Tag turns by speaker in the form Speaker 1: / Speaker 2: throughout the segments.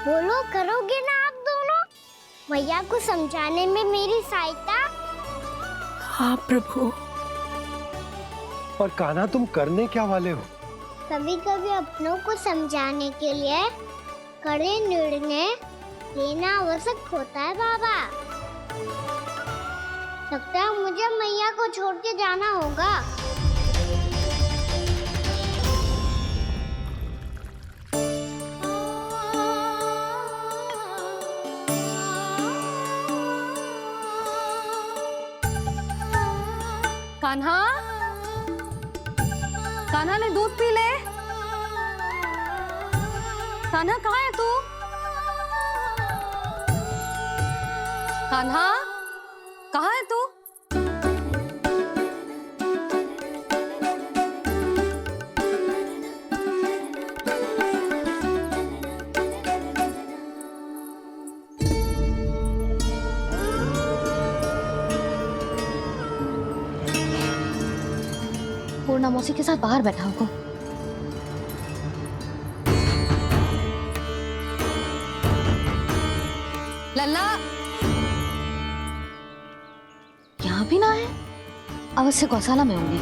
Speaker 1: बोलो, करोगे ना आप दोनों? मैया को समझाने में मेरी सहायता।
Speaker 2: हाँ प्रभु।
Speaker 3: और कान्हा, तुम करने क्या वाले हो?
Speaker 1: कभी कभी अपनों को समझाने के लिए कड़े निर्णय लेना आवश्यक होता है बाबा। लगता है मुझे मैया को छोड़ के जाना होगा।
Speaker 4: कान्हा, कान्हा ने दूध पी ले। कान्हा कहाँ है तू? कान्हा, कहाँ है तू? पूर्णा मौसी के साथ बाहर बैठा होगा। लल्ला, यहाँ भी ना है। अवश्य गौशाला में होंगे।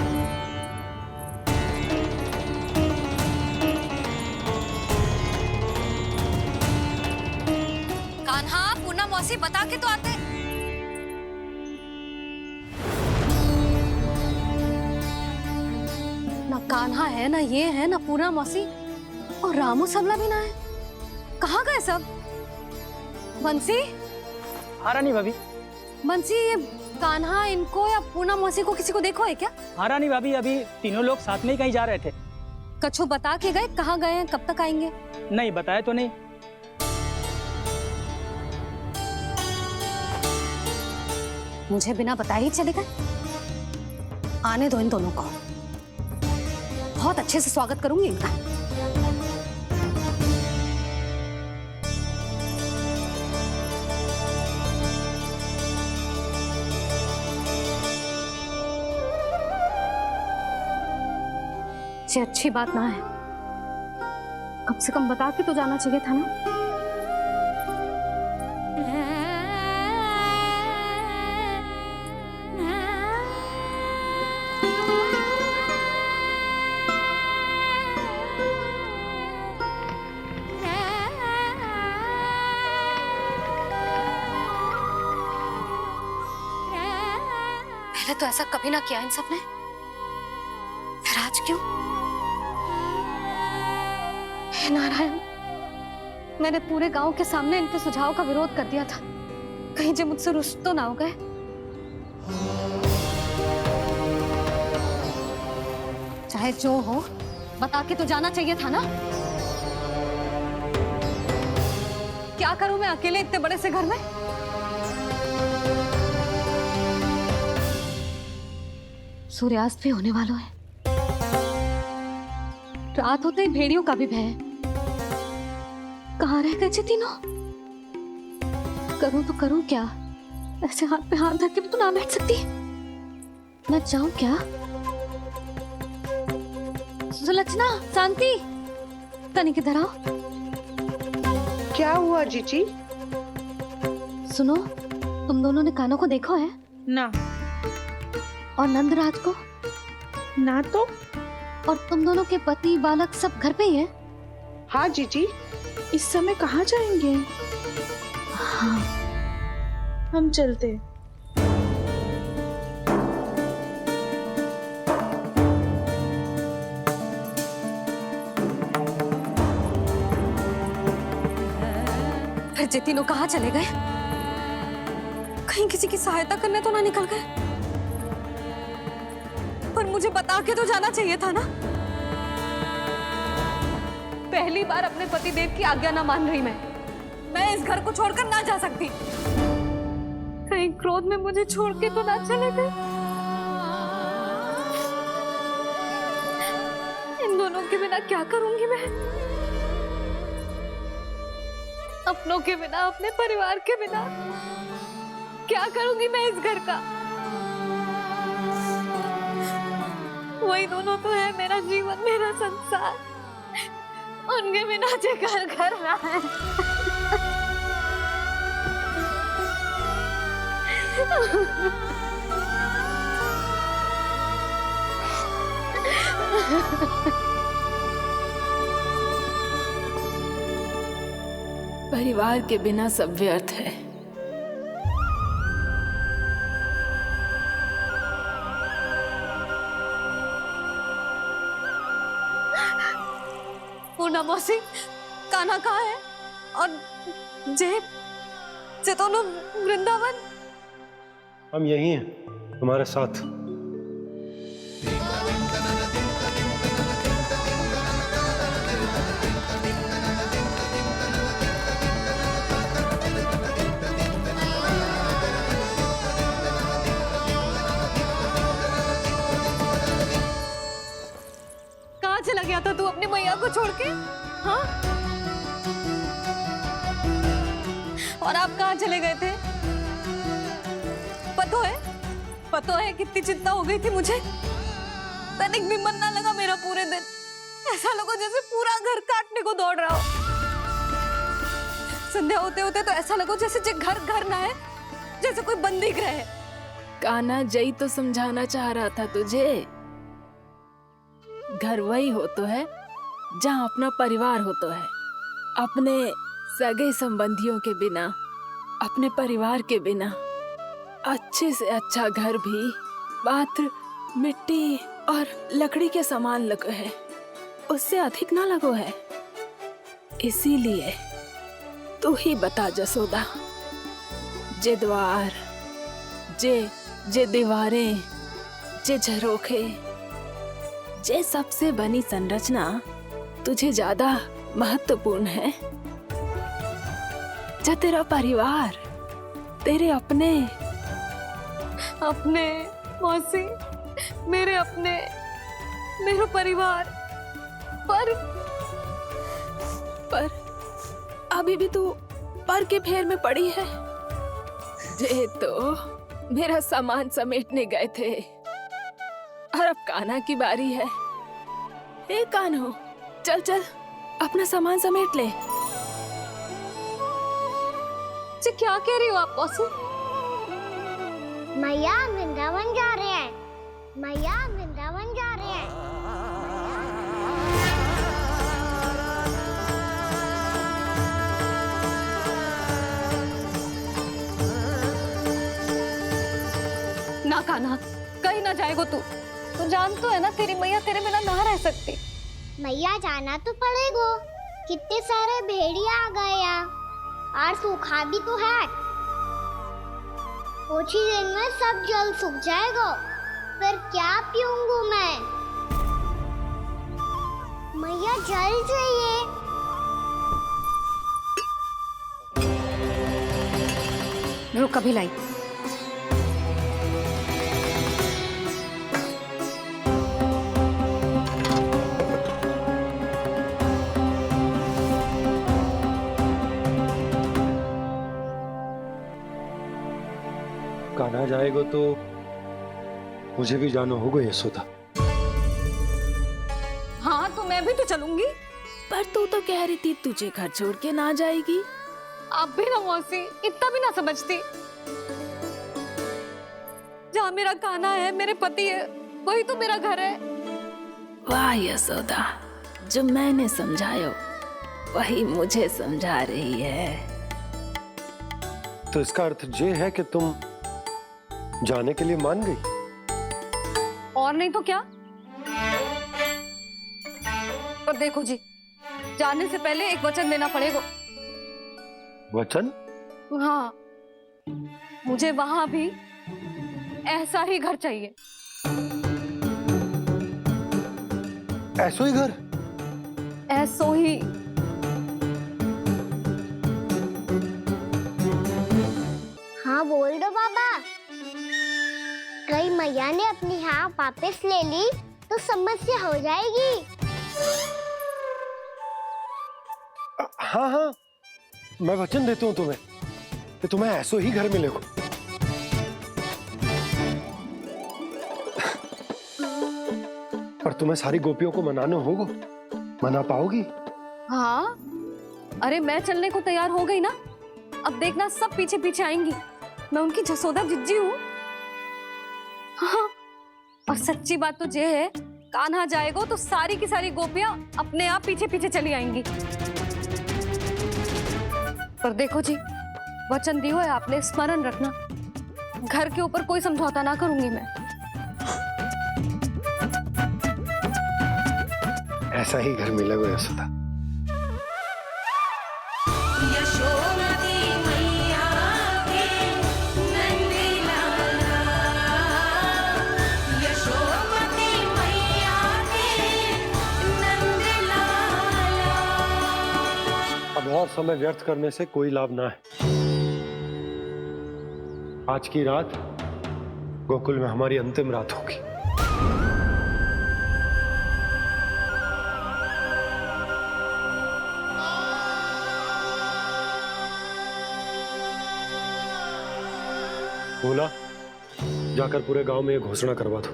Speaker 4: कान्हा, पूर्णा मौसी बता के तो आते। ना कान्हा है, ना ये है, ना पूर्णा मौसी, और रामू सबला भी ना है। कहाँ गए सब? बंसी?
Speaker 5: हाँ रानी भाभी।
Speaker 4: बंसी, ये कान्हा इनको या पूर्णा मौसी को किसी को देखो है क्या?
Speaker 5: हाँ रानी भाभी, अभी तीनों लोग साथ में ही कहीं जा रहे थे।
Speaker 4: कछु बता के गए कहाँ गए हैं, कब तक आएंगे?
Speaker 5: नहीं बताया तो नहीं।
Speaker 4: मुझे बिना बताए ही चले गए। आने दो इन दोनों को, बहुत अच्छे से स्वागत करूंगी इनका। ये अच्छी बात ना है। कम से कम बता के तो जाना चाहिए था ना। पहले तो ऐसा कभी ना किया इन सब ने, फिर आज क्यों? हे नारायण, मैंने पूरे गांव के सामने इनके सुझाव का विरोध कर दिया था। कहीं जो मुझसे रुष्ट तो ना हो गए। चाहे जो हो, बता के तो जाना चाहिए था ना। क्या करूं मैं अकेले इतने बड़े से घर में? सूर्यास्त भी होने वाला है। रात होते ही भेड़ियों का भी भय है। कहाँ रह गए थे तीनों? करूं तो करूं क्या? ऐसे हाथ पे हाथ धर के तो ना बैठ सकती। मैं जाऊं क्या? सुलक्षणा, शांति, तनिक इधर आओ।
Speaker 2: क्या हुआ जीजी?
Speaker 4: सुनो, तुम दोनों ने कानों को देखो है?
Speaker 2: ना।
Speaker 4: और नंदराज को?
Speaker 2: ना तो।
Speaker 4: और तुम दोनों के पति बालक सब घर पे ही है?
Speaker 2: हाँ जीजी, इस समय कहाँ जाएंगे?
Speaker 4: हाँ।
Speaker 2: हम चलते।
Speaker 4: फिर ये तीनों कहाँ चले गए? कहीं किसी की सहायता करने तो ना निकल गए? पर मुझे बता के तो जाना चाहिए था ना। पहली बार अपने पतिदेव की आज्ञा ना मान रही मैं इस घर को छोड़कर ना जा सकती। कहीं क्रोध में मुझे छोड़ के तो ना चले गए। इन दोनों के बिना क्या करूंगी मैं? अपनों के बिना, अपने परिवार के बिना क्या करूंगी मैं इस घर का? वही दोनों तो है मेरा जीवन, मेरा संसार। उनके बिना जे घर घर रहा है।
Speaker 2: परिवार के बिना सब व्यर्थ है।
Speaker 4: पूर्णा मौसी, कान्हा कहाँ है? और जे दोनों वृंदावन?
Speaker 3: हम यही हैं तुम्हारे साथ।
Speaker 4: कहाँ चला गया था तू अपनी मैया को छोड़ के? हाँ? और आप कहाँ चले गए थे? पता है कितनी चिंता हो गई थी मुझे। तनिक भी मन ना लगा मेरा पूरे दिन। ऐसा लगा जैसे पूरा घर काटने को दौड़ रहा हो। संध्या होते होते तो ऐसा लगा जैसे घर ना है, जैसे कोई बंदी गृह है।
Speaker 2: कान्हा, जय तो समझाना चाह रहा था तुझे। घर वही हो तो है जहाँ अपना परिवार हो तो है। अपने सगे संबंधियों के बिना, अपने परिवार के बिना अच्छे से अच्छा घर भी मात्र मिट्टी और लकड़ी के समान लगो है, उससे अधिक ना लगो है। इसीलिए तू ही बता जसोदा, जे द्वार, जे दीवारें, जे झरोखे, जे सबसे बनी संरचना तुझे ज्यादा महत्वपूर्ण है? जा तेरा परिवार, तेरे अपने
Speaker 4: मौसी, मेरा परिवार। पर
Speaker 2: अभी भी तू पर के फेर में पड़ी है। जे तो मेरा सामान समेटने गए थे और अब कान्हा की बारी है। हे कान्हो, चल अपना सामान समेट ले।
Speaker 4: क्या कह रही हो आप मौसी?
Speaker 1: मैया वृंदावन जा रहे हैं। मैया वृंदावन जा रहे हैं।
Speaker 4: ना कान्हा, कहीं ना जाएगो तू। तू जान तो है ना तेरी मैया तेरे बिना ना रह सकती।
Speaker 1: मैया जाना तो पड़ेगा। कितने सारे भेड़िया आ गए यहाँ, और सूखा भी तो है। कुछ ही दिन में सब जल सूख जाएगा, फिर क्या पीऊंगा मैं? मैया जल चाहिए।
Speaker 4: रुक, अभी लाई।
Speaker 3: कान्हा जाएगा तो मुझे भी जाना होगा यशोदा।
Speaker 4: हाँ, तो मैं भी तो चलूंगी।
Speaker 2: पर तू तो कह रही थी तुझे घर छोड़ के ना जाएगी।
Speaker 4: आप भी ना मौसी, इतना भी ना समझती। जहाँ मेरा कान्हा है, मेरे पति है, वही तो मेरा घर है।
Speaker 2: वाह यशोदा, जो मैंने समझायो वही मुझे समझा रही है।
Speaker 3: तो इसका अर्थ ये है कि तुम जाने के लिए मान गई?
Speaker 4: और नहीं तो क्या। पर देखो जी, जाने से पहले एक वचन देना पड़ेगा।
Speaker 3: वचन?
Speaker 4: हाँ, मुझे वहां भी ऐसा ही घर चाहिए।
Speaker 3: ऐसो ही घर?
Speaker 4: ऐसो ही।
Speaker 1: हाँ बोल दो बाबा। कहीं मैया ने अपनी हाँ वापस ले ली तो समस्या हो जाएगी।
Speaker 3: हाँ, मैं वचन देता हूँ तुम्हें कि तुम्हें ऐसो ही घर मिलेगा। पर तुम्हें सारी गोपियों को मनाना होगा। मना पाओगी?
Speaker 4: हाँ, अरे मैं चलने को तैयार हो गई ना। अब देखना सब पीछे पीछे आएंगी। मैं उनकी जसोदा जिज्जी हूँ। हाँ, और सच्ची बात तो ये है, कान्हा जाएगा तो सारी की सारी गोपियां अपने आप पीछे पीछे चली आएंगी। पर देखो जी, वचन दियो है आपने, स्मरण रखना, घर के ऊपर कोई समझौता ना करूंगी मैं।
Speaker 3: ऐसा ही घर मिलेगा यशोदा। अब और समय व्यर्थ करने से कोई लाभ ना है। आज की रात गोकुल में हमारी अंतिम रात होगी। बोला, जाकर पूरे गांव में ये घोषणा करवा दो।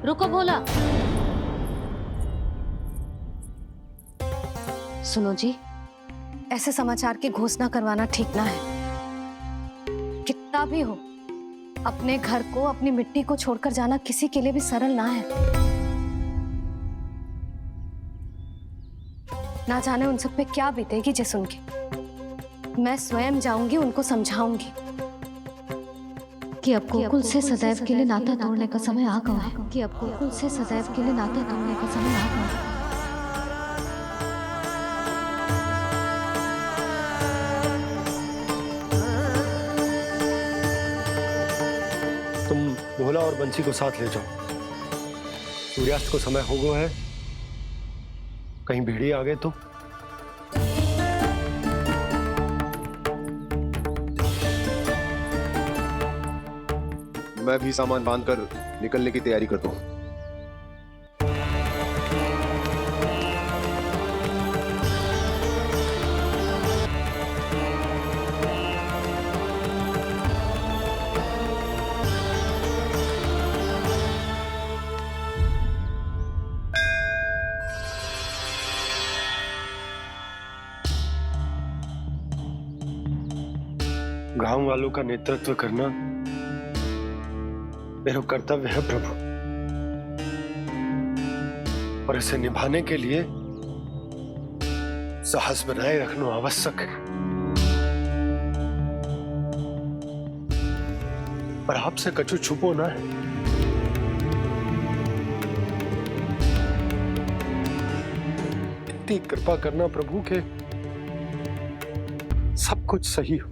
Speaker 4: रुको भोला, सुनो जी, ऐसे समाचार की घोषणा करवाना ठीक ना है। कितना भी हो, अपने घर को, अपनी मिट्टी को छोड़कर जाना किसी के लिए भी सरल ना है। ना जाने उन सब पे क्या बीतेगी जे सुन के। मैं स्वयं जाऊंगी, उनको समझाऊंगी कि अब गोकुल से सदैव के लिए नाता तोड़ने का समय आ गया है, कि अब गोकुल से सदैव के लिए नाता तोड़ने का समय आ गया है।
Speaker 3: तुम भोला और बंसी को साथ ले जाओ। सूर्यास्त को समय हो गया है, कहीं भेड़िए आ गए तो।
Speaker 6: मैं भी सामान बांधकर निकलने की तैयारी करता हूँ।
Speaker 3: गांव वालों का नेतृत्व करना मेरा कर्तव्य है प्रभु, और इसे निभाने के लिए साहस बनाए रखना आवश्यक है। पर आपसे कछु छुपो ना है। इतनी कृपा करना प्रभु के सब कुछ सही हो,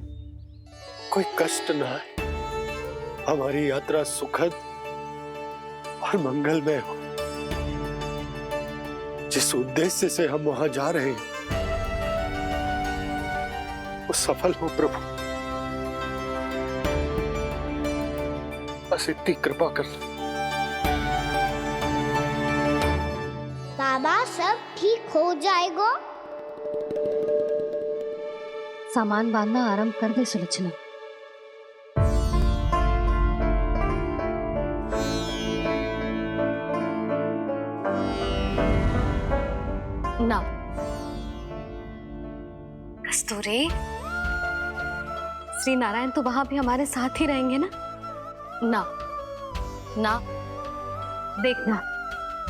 Speaker 3: कोई कष्ट ना है, हमारी यात्रा सुखद और मंगलमय हो। जिस उद्देश्य से हम वहां जा रहे हैं वो सफल हो प्रभु, बस इतनी कृपा कर।
Speaker 1: बाबा सब ठीक हो जाएगा।
Speaker 4: सामान बांधना आरंभ कर दे सुलक्षणा। ना कस्तूरी, श्री नारायण तो वहां भी हमारे साथ ही रहेंगे ना? ना ना, देखना,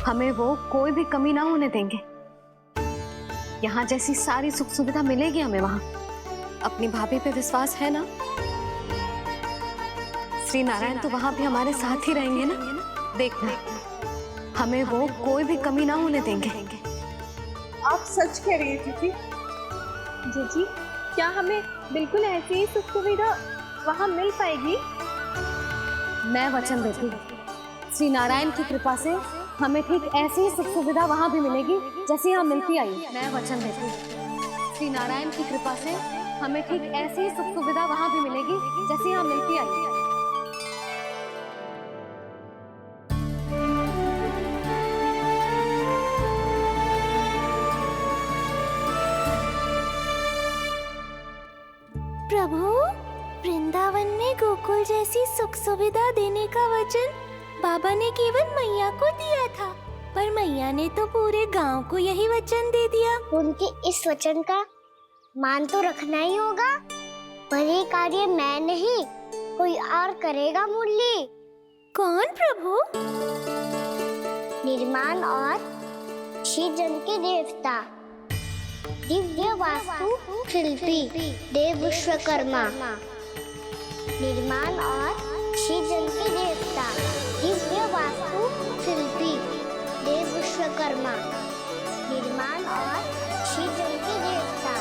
Speaker 4: हमें वो कोई भी कमी ना होने देंगे। यहाँ जैसी सारी सुख सुविधा मिलेगी हमें वहां। अपनी भाभी पे विश्वास है ना? श्री नारायण तो वहां भी हमारे साथ ही रहेंगे ना? देखना, हमें वो कोई भी कमी ना होने देंगे।
Speaker 7: आप सच कह रही है जीजी। जीजी, क्या हमें बिल्कुल ऐसी ही सुख सुविधा वहाँ मिल पाएगी?
Speaker 4: मैं वचन देती हूँ, श्री नारायण की कृपा से हमें ठीक ऐसी ही सुख सुविधा वहाँ भी मिलेगी जैसी यहाँ मिलती आई। मैं वचन देती हूँ, श्री नारायण की कृपा से हमें ठीक ऐसी ही सुख सुविधा वहाँ भी मिलेगी जैसी यहाँ मिलती आई।
Speaker 8: प्रभु, वृंदावन में गोकुल जैसी सुख सुविधा देने का वचन बाबा ने केवल मैया को दिया था, पर मैया ने तो पूरे गांव को यही वचन दे दिया।
Speaker 1: उनके इस वचन का मान तो रखना ही होगा, पर ये कार्य मैं नहीं कोई और करेगा मुरली।
Speaker 8: कौन प्रभु?
Speaker 1: निर्माण और सृजन के देवता, दिव्य वास्तु शिल्पी देव विश्वकर्मा। निर्माण और सृजन के देवता, दिव्य वास्तु शिल्पी देव विश्वकर्मा। निर्माण और सृजन के देवता,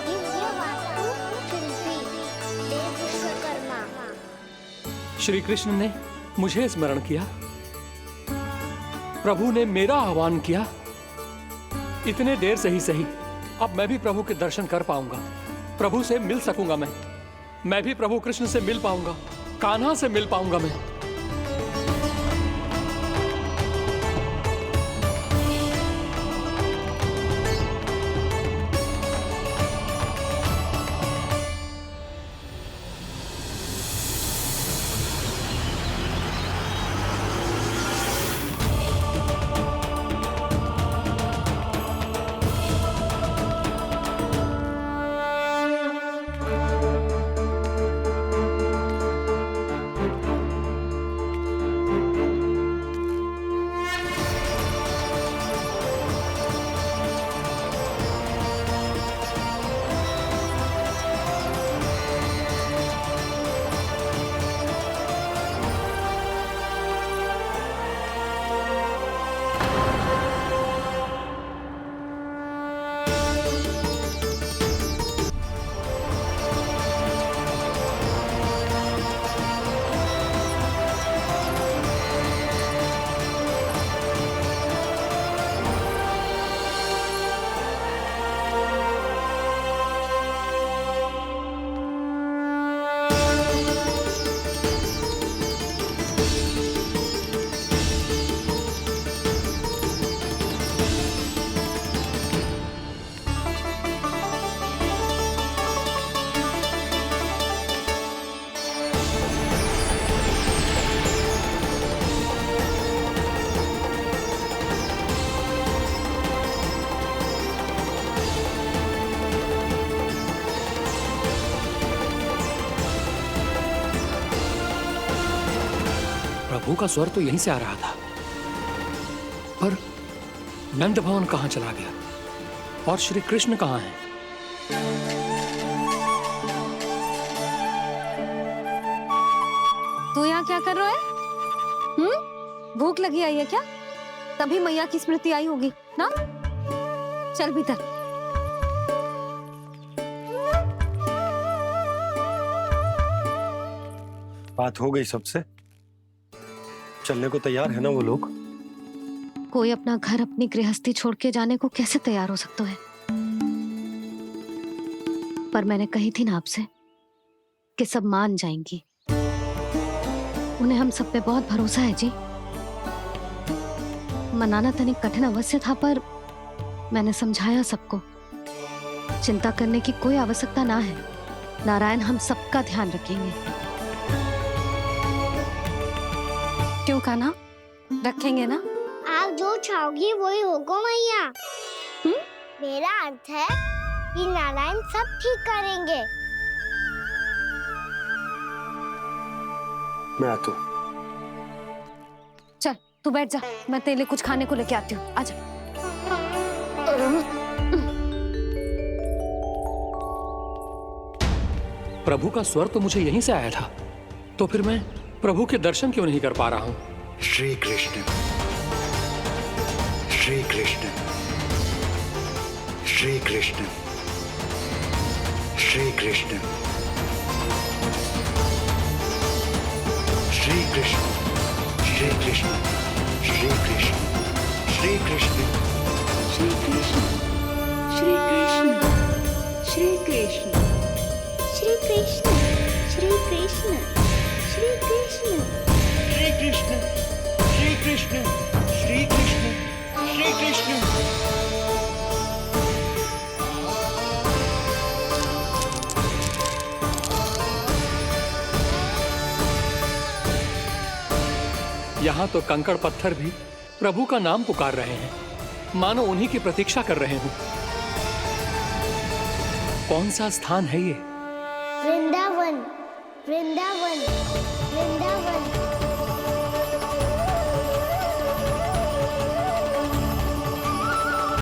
Speaker 1: दिव्य वास्तु शिल्पी देव विश्वकर्मा।
Speaker 9: श्री कृष्ण ने मुझे स्मरण किया, प्रभु ने मेरा आह्वान किया। इतने देर से ही सही, अब मैं भी प्रभु के दर्शन कर पाऊंगा, प्रभु से मिल सकूंगा। मैं भी प्रभु कृष्ण से मिल पाऊंगा, कान्हा से मिल पाऊंगा मैं। प्रभु का स्वर तो यहीं से आ रहा था, पर नंद भवन कहां चला गया और श्री कृष्ण कहां हैं?
Speaker 4: तू यहाँ क्या कर रहा है? भूख लगी आई है क्या? तभी मैया की स्मृति आई होगी ना? चल भीतर।
Speaker 3: बात हो गई सबसे? चलने को तैयार है ना वो लोग?
Speaker 4: कोई अपना घर अपनी गृहस्थी छोड़ के जाने को कैसे तैयार हो सकता है? पर मैंने कही थी ना आपसे कि सब मान जाएंगी। उन्हें हम सब पे बहुत भरोसा है जी। मनाना तनिक कठिन अवश्य था, पर मैंने समझाया सबको। चिंता करने की कोई आवश्यकता ना है, नारायण हम सबका ध्यान रखेंगे। क्यों कान्हा, रखेंगे ना?
Speaker 1: आप जो चाहोगी वही होगा मैया। मेरा अर्थ है कि नारायण सब ठीक करेंगे।
Speaker 3: मैं आता हूँ।
Speaker 4: चल तू बैठ जा, मैं तेरे लिए कुछ खाने को लेके आती हूँ। आजा।
Speaker 9: प्रभु का स्वर तो मुझे यहीं से आया था, तो फिर मैं प्रभु के दर्शन क्यों नहीं कर पा रहा हूँ?
Speaker 10: श्री कृष्ण, श्री कृष्ण, श्री कृष्ण, श्री कृष्ण, श्री कृष्ण, श्री कृष्ण, श्री कृष्ण, श्री कृष्ण,
Speaker 8: श्री कृष्ण, श्री कृष्ण, श्री कृष्ण, श्री कृष्ण, श्री कृष्ण, श्री कृष्ण,
Speaker 10: श्री कृष्ण, श्री कृष्ण, श्री कृष्ण, श्री कृष्ण।
Speaker 9: यहाँ तो कंकड़ पत्थर भी प्रभु का नाम पुकार रहे हैं, मानो उन्हीं की प्रतीक्षा कर रहे हूँ। कौन सा स्थान है ये?
Speaker 1: वृंदावन, वृंदावन, वृंदावन।